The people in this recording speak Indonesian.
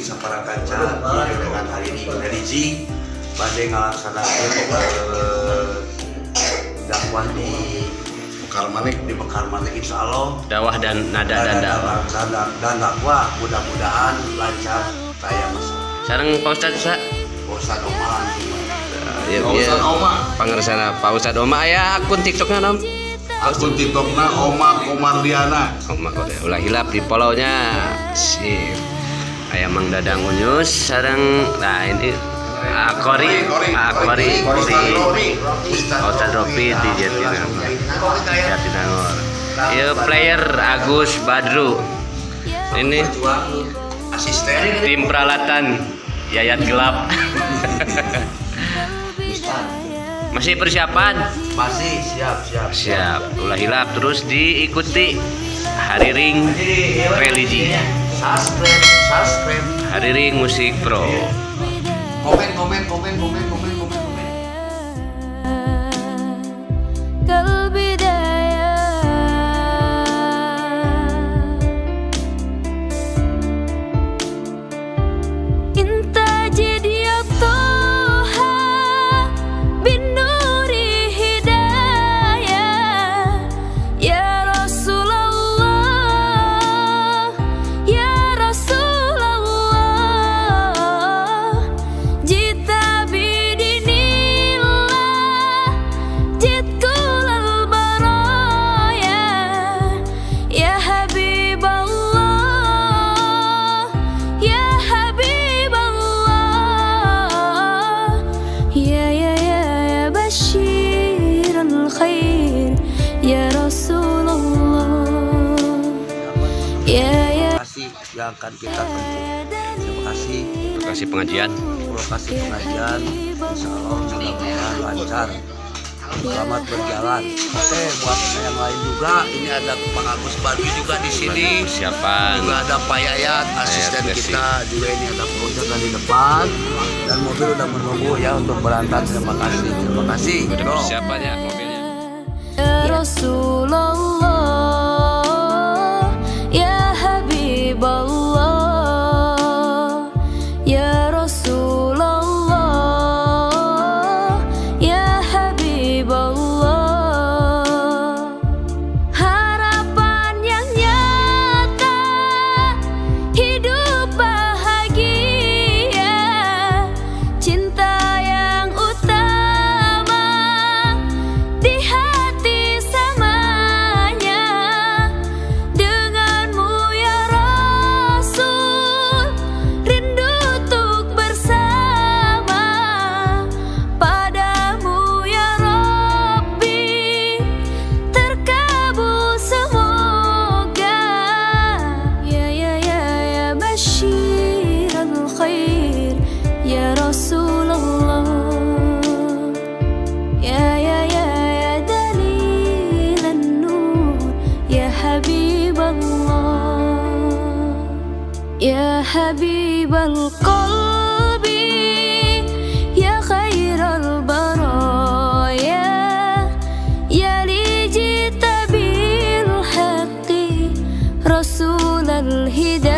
sapara kaca dengan hari ini religi pada ngalaksanakeun dakwah di Mekar Manik insya Allah dakwah dan nada dan dakwah mudah-mudahan lancar kayak masalah. Sareng Pak Ustadz Ustadz Omar. Ya, pangersana Pak Ustadz Oma aya akun TikToknya nom. Akun TikToknya Oma Komardiana. Oma ulah hilap di follow-nya. Sip. Aya Mang Dadang Unyus sareng nah ini Akori Ustadz Rofi di Jatinangor. Ieu player Agus Badru. Ini Asisten tim peralatan Yayat Gelap. Masih persiapan? masih siap. Ulah hilap terus diikuti Hari Ring Religi. Subscribe. Hari Ring Musik Pro. Komen. Yang akan kita tempuh. Terima kasih pengajian. Lokasi pengajian insya Allah mudah-mudahan lancar, selamat berjalan. Oke, buat yang lain juga ini ada Pak Agus Badru juga di sini. Siapa? Juga ada Pak Yayat asisten kita juga, ini ada Project di depan dan mobil udah menunggu ya untuk berangkat. Terima kasih. Udah persiapan ya mobilnya. Ya Rasulullah, ya Habiballah, ya Rasulullah, ya Habiballah. Harapan yang nyata, hidup bahagia, cinta yang utama di hati samanya. Denganmu ya Rasul, rindu untuk bersama. Padamu ya Rabbi, terkabul semoga. Ya Basyiral Khair, ya Rasulullah. Ya Dalilan Nur, ya Habiballah, ya Habibal Qalbi, ya Khairal Baraya, ya Lijita bil Haqqi, Rasulal Hidayah.